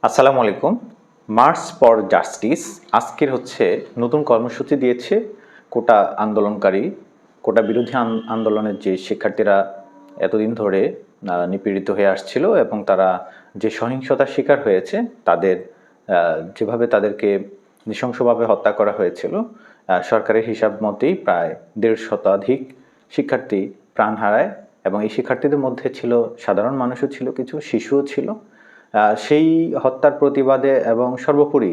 আসসালামু আলাইকুম। March for justice আজকের নতুন কর্মসূচি দিয়েছে কোটা আন্দোলনকারী, কোটা বিরোধী আন্দোলনের যে শিক্ষার্থীরা এতদিন ধরে নিপীড়িত হয়ে আসছিল এবং তারা যে সহিংসতার শিকার হয়েছে, তাদের যেভাবে তাদেরকে নৃশংসভাবে হত্যা করা হয়েছিল, সরকারের হিসাব মতেই প্রায় ১৫০ শতাধিক শিক্ষার্থী প্রাণ হারায় এবং এই শিক্ষার্থীদের মধ্যে ছিল সাধারণ মানুষও ছিল, কিছু শিশুও ছিল। সেই হত্যার প্রতিবাদে এবং সর্বোপরি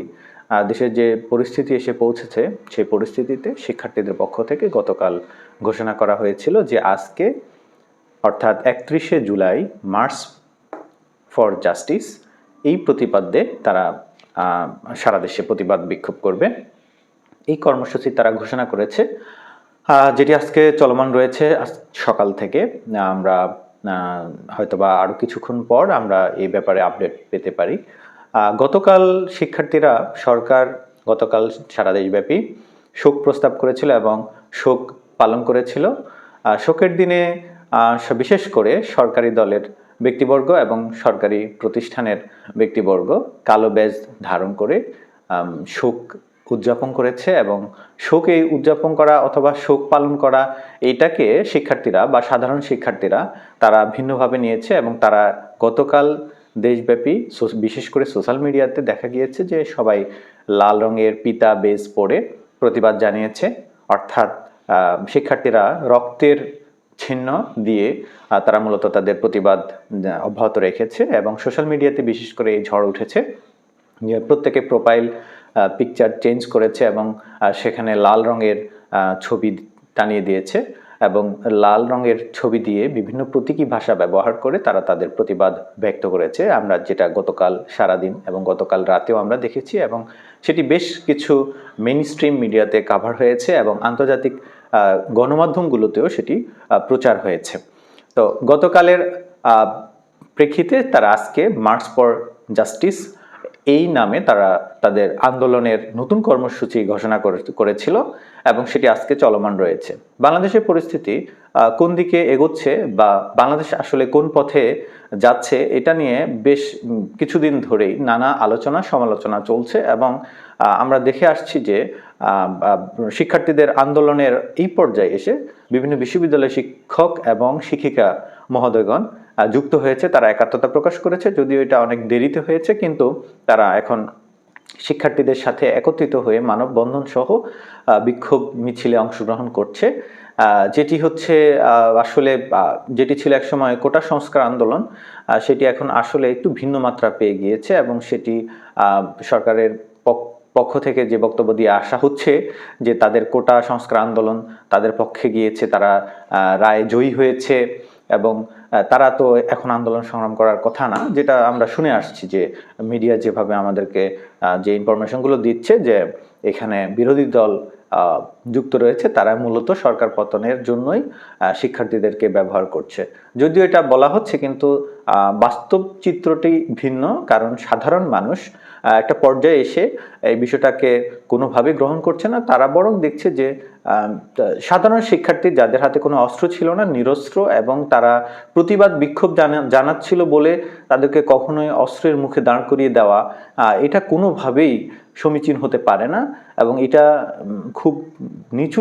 দেশের যে পরিস্থিতি এসে পৌঁছেছে, সেই পরিস্থিতিতে শিক্ষার্থীদের পক্ষ থেকে গতকাল ঘোষণা করা হয়েছিল যে আজকে অর্থাৎ ৩১শে জুলাই মার্চ ফর জাস্টিস এই প্রতিবাদে তারা সারা দেশে প্রতিবাদ বিক্ষোভ করবে। এই কর্মসূচি তারা ঘোষণা করেছে, যেটি আজকে চলমান রয়েছে সকাল থেকে। আমরা হয়তোবা আরও কিছুক্ষণ পর আমরা এই ব্যাপারে আপডেট পেতে পারি। গতকাল শিক্ষার্থীরা গতকাল সারা দেশব্যাপী শোক প্রস্তাব করেছিল এবং শোক পালন করেছিল। শোকের দিনে বিশেষ করে সরকারি দলের ব্যক্তিবর্গ এবং সরকারি প্রতিষ্ঠানের ব্যক্তিবর্গ কালো ব্যাজ ধারণ করে শোক উদযাপন করেছে এবং শোকে উদযাপন করা অথবা শোক পালন করা এটাকে শিক্ষার্থীরা বা সাধারণ শিক্ষার্থীরা তারা ভিন্নভাবে নিয়েছে এবং তারা গতকাল দেশব্যাপী বিশেষ করে সোশ্যাল মিডিয়াতে দেখা গিয়েছে যে সবাই লাল রঙের পিতা বেজ পরে প্রতিবাদ জানিয়েছে। অর্থাৎ শিক্ষার্থীরা রক্তের চিহ্ন দিয়ে তারা মূলত তাদের প্রতিবাদ অব্যাহত রেখেছে এবং সোশ্যাল মিডিয়াতে বিশেষ করে এই ঝড় উঠেছে যে প্রত্যেকে প্রোফাইল পিকচার চেঞ্জ করেছে এবং সেখানে লাল রঙের ছবি টানিয়ে দিয়েছে এবং লাল রঙের ছবি দিয়ে বিভিন্ন প্রতীকী ভাষা ব্যবহার করে তারা তাদের প্রতিবাদ ব্যক্ত করেছে। আমরা যেটা গতকাল সারাদিন এবং গতকাল রাতেও আমরা দেখেছি এবং সেটি বেশ কিছু মেইন স্ট্রিম মিডিয়াতে কাভার হয়েছে এবং আন্তর্জাতিক গণমাধ্যমগুলোতেও সেটি প্রচার হয়েছে। তো গতকালের প্রেক্ষিতে তারা আজকে মার্চ ফর জাস্টিস এই নামে তারা তাদের আন্দোলনের নতুন কর্মসূচি ঘোষণা করেছিল এবং সেটি আজকে চলমান রয়েছে। বাংলাদেশের পরিস্থিতি কোন দিকে এগোচ্ছে বা বাংলাদেশ আসলে কোন পথে যাচ্ছে এটা নিয়ে বেশ কিছুদিন ধরেই নানা আলোচনা সমালোচনা চলছে এবং আমরা দেখে আসছি যে শিক্ষার্থীদের আন্দোলনের এই পর্যায়ে এসে বিভিন্ন বিশ্ববিদ্যালয়ের শিক্ষক এবং শিক্ষিকা মহোদয়গণ যুক্ত হয়েছে, তারা একাত্মতা প্রকাশ করেছে। যদিও এটা অনেক দেরিতে হয়েছে, কিন্তু তারা এখন শিক্ষার্থীদের সাথে একত্রিত হয়ে মানববন্ধন সহ বিক্ষোভ মিছিলে অংশগ্রহণ করছে। যেটি ছিল একসময় কোটা সংস্কার আন্দোলন, সেটি এখন আসলে একটু ভিন্ন মাত্রা পেয়ে গিয়েছে এবং সেটি সরকারের পক্ষ থেকে যে বক্তব্য দিয়ে আসা হচ্ছে যে তাদের কোটা সংস্কার আন্দোলন তাদের পক্ষে গিয়েছে, তারা রায়ে জয়ী হয়েছে এবং তারা তো এখন আন্দোলন সংগ্রাম করার কথা না, যেটা আমরা শুনে আসছি যে মিডিয়া যেভাবে আমাদেরকে যে ইনফরমেশনগুলো দিচ্ছে যে এখানে বিরোধী দল যুক্ত রয়েছে, তারা মূলত সরকার পতনের জন্যই শিক্ষার্থীদেরকে ব্যবহার করছে। যদিও এটা বলা হচ্ছে, কিন্তু বাস্তব চিত্রটি ভিন্ন, কারণ সাধারণ মানুষ একটা পর্যায়ে এসে এই বিষয়টাকে কোনোভাবে গ্রহণ করছে না। তারা বরং দেখছে যে সাধারণ শিক্ষার্থী যাদের হাতে কোনো অস্ত্র ছিল না, নিরস্ত্র, এবং তারা প্রতিবাদ বিক্ষোভ জানাচ্ছিল বলে তাদেরকে কখনোই অস্ত্রের মুখে দাঁড় করিয়ে দেওয়া এটা কোনোভাবেই সমীচীন হতে পারে না এবং এটা খুব নিচু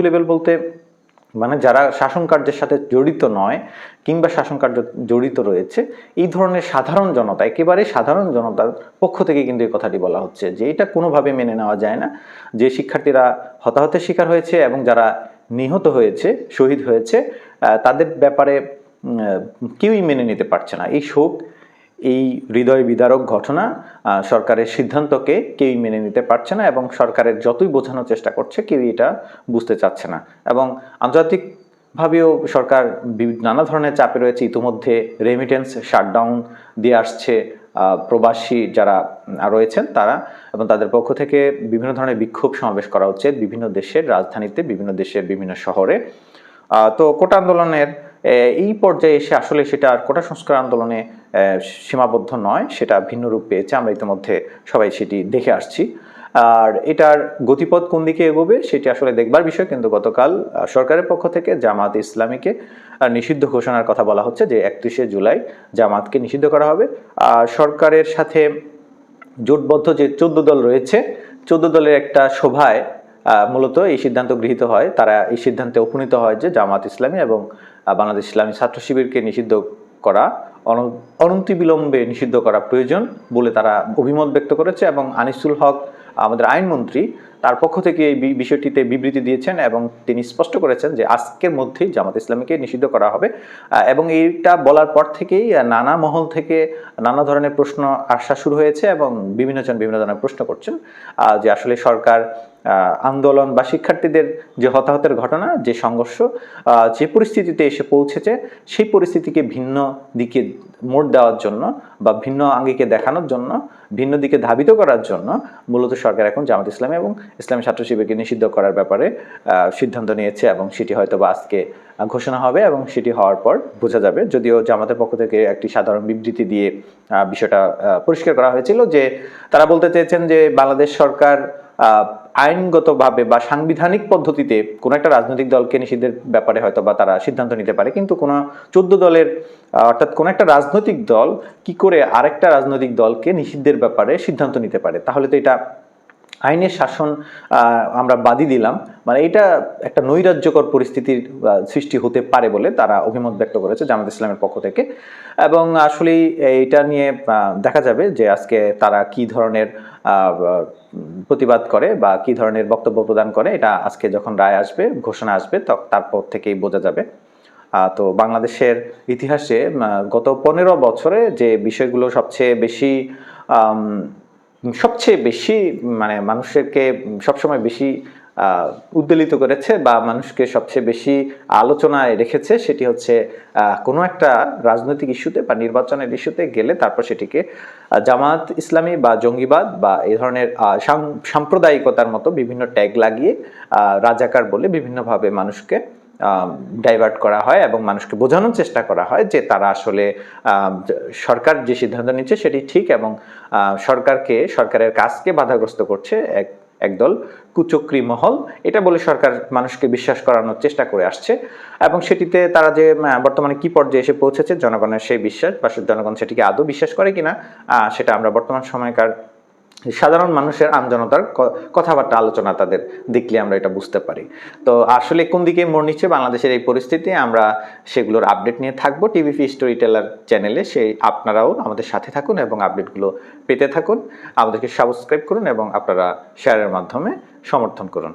লেভেল বলতে মানে যারা শাসন কার্যের সাথে জড়িত নয় কিংবা শাসন কার্য জড়িত রয়েছে এই ধরনের সাধারণ জনতা, একেবারে সাধারণ জনতার পক্ষ থেকে কিন্তু এই কথাটি বলা হচ্ছে যে এটা কোনোভাবে মেনে নেওয়া যায় না যে শিক্ষার্থীরা হতাহতের শিকার হয়েছে এবং যারা নিহত হয়েছে, শহীদ হয়েছে, তাদের ব্যাপারে কেউই মেনে নিতে পারছে না। এই শোক, এই হৃদয় বিদারক ঘটনা, সরকারের সিদ্ধান্তকে কেউই মেনে নিতে পারছে না এবং সরকারের যতই বোঝানোর চেষ্টা করছে কেউই এটা বুঝতে চাচ্ছে না এবং আন্তর্জাতিকভাবেও সরকার নানা ধরনের চাপে রয়েছে। ইতিমধ্যে রেমিটেন্স শাটডাউন দিয়ে আসছে প্রবাসী যারা রয়েছেন তারা, এবং তাদের পক্ষ থেকে বিভিন্ন ধরনের বিক্ষোভ সমাবেশ করা হচ্ছে বিভিন্ন দেশের রাজধানীতে, বিভিন্ন দেশের বিভিন্ন শহরে। তো কোটা আন্দোলনের এই পর্যায়ে এসে আসলে সেটা আর কোটা সংস্কার আন্দোলনে সীমাবদ্ধ নয়, সেটা ভিন্ন রূপ পেয়েছে। আমরা ইতিমধ্যে সবাই সেটি দেখে আসছি। আর এটার গতিপথ কোন দিকে এগোবে সেটি আসলে দেখবার বিষয়। কিন্তু গতকাল সরকারের পক্ষ থেকে জামাত ইসলামীকে নিষিদ্ধ ঘোষণার কথা বলা হচ্ছে যে 31শে জুলাই জামাতকে নিষিদ্ধ করা হবে। আর সরকারের সাথে জোটবদ্ধ যে 14 দল রয়েছে, 14 দলের একটা সভায় মূলত এই সিদ্ধান্ত গৃহীত হয়। তারা এই সিদ্ধান্তে উপনীত হয় যে জামাত ইসলামী এবং বাংলাদেশ ইসলামী ছাত্র শিবিরকে নিষিদ্ধ করা অনতিবিলম্বে নিষিদ্ধ করা প্রয়োজন বলে তারা অভিমত ব্যক্ত করেছে। এবং আনিসুল হক আমাদের আইনমন্ত্রী তার পক্ষ থেকে এই বিষয়টিতে বিবৃতি দিয়েছেন এবং তিনি স্পষ্ট করেছেন যে আজকের মধ্যেই জামাত ইসলামীকে নিষিদ্ধ করা হবে। এবং এইটা বলার পর থেকেই নানা মহল থেকে নানা ধরনের প্রশ্ন আসা শুরু হয়েছে এবং বিভিন্নজন বিভিন্ন ধরনের প্রশ্ন করছেন যে আসলে সরকার আন্দোলন বা শিক্ষার্থীদের যে হতাহতের ঘটনা, যে সংঘর্ষ, যে পরিস্থিতিতে এসে পৌঁছেছে, সেই পরিস্থিতিকে ভিন্ন দিকে মোড় দেওয়ার জন্য বা ভিন্ন আঙ্গিকে দেখানোর জন্য, ভিন্ন দিকে ধাবিত করার জন্য মূলত সরকার এখন জামাত ইসলামী এবং ইসলামী ছাত্র শিবিরকে নিষিদ্ধ করার ব্যাপারে সিদ্ধান্ত নিয়েছে। এবং সেটি হয়তো বা আজকে ঘোষণা হবে এবং সেটি হওয়ার পর বোঝা যাবে। যদিও জামাতের পক্ষ থেকে একটি সাধারণ বিবৃতি দিয়ে বিষয়টা পরিষ্কার করা হয়েছিল যে তারা বলতে চেয়েছেন যে বাংলাদেশ সরকার আইনগতভাবে বা সাংবিধানিক পদ্ধতিতে কোনো একটা রাজনৈতিক দলকে নিষিদ্ধের ব্যাপারে হয়তো বা তারা সিদ্ধান্ত নিতে পারে, কিন্তু কোনো 14 দলের অর্থাৎ কোনো একটা রাজনৈতিক দল কি করে আরেকটা রাজনৈতিক দলকে নিষিদ্ধের ব্যাপারে সিদ্ধান্ত নিতে পারে? তাহলে তো এটা আইনের শাসন আমরা বাদই দিলাম, মানে এটা একটা নৈরাজ্যকর পরিস্থিতির সৃষ্টি হতে পারে বলে তারা অভিমত ব্যক্ত করেছে জামাত ইসলামের পক্ষ থেকে। এবং আসলে এইটা নিয়ে দেখা যাবে যে আজকে তারা কি ধরনের প্রতিবাদ করে বা কি ধরনের বক্তব্য প্রদান করে, এটা আজকে যখন রায় আসবে, ঘোষণা আসবে, তারপর থেকেই বোঝা যাবে। তো বাংলাদেশের ইতিহাসে গত 15 বছরে যে বিষয়গুলো সবচেয়ে বেশি মানে মানুষকে সবসময় বেশি উদ্বেলিত করেছে বা মানুষকে সবচেয়ে বেশি আলোচনায় রেখেছে, সেটি হচ্ছে কোনো একটা রাজনৈতিক ইস্যুতে বা নির্বাচনের ইস্যুতে গেলে তারপর সেটিকে জামাত ইসলামী বা জঙ্গিবাদ বা এই ধরনের সাম্প্রদায়িকতার মতো বিভিন্ন ট্যাগ লাগিয়ে রাজাকার বলে বিভিন্নভাবে মানুষকে ডাইভার্ট করা হয় এবং মানুষকে বোঝানোর চেষ্টা করা হয় যে তারা আসলে সরকার যে সিদ্ধান্ত নিচ্ছে সেটি ঠিক এবং সরকারের কাজকে বাধাগ্রস্ত করছে একদল কুচক্রী মহল, এটা বলে সরকার মানুষকে বিশ্বাস করানোর চেষ্টা করে আসছে। এবং সেটিতে তারা যে বর্তমানে কি পর্যায়ে এসে পৌঁছেছে, জনগণের সেই বিশ্বাস বা জনগণ সেটিকে আদৌ বিশ্বাস করে কিনা সেটা আমরা বর্তমান সময়কার সাধারণ মানুষের আমজনতার কথাবার্তা আলোচনা তাদের দেখলে আমরা এটা বুঝতে পারি। তো আসলে কোন দিকে মোড় নিচ্ছে বাংলাদেশের এই পরিস্থিতি, আমরা সেগুলোর আপডেট নিয়ে থাকবো টিভিপি স্টোরি টেলার চ্যানেলে। আপনারাও আমাদের সাথে থাকুন এবং আপডেটগুলো পেতে থাকুন। আমাদেরকে সাবস্ক্রাইব করুন এবং আপনারা শেয়ারের মাধ্যমে সমর্থন করুন।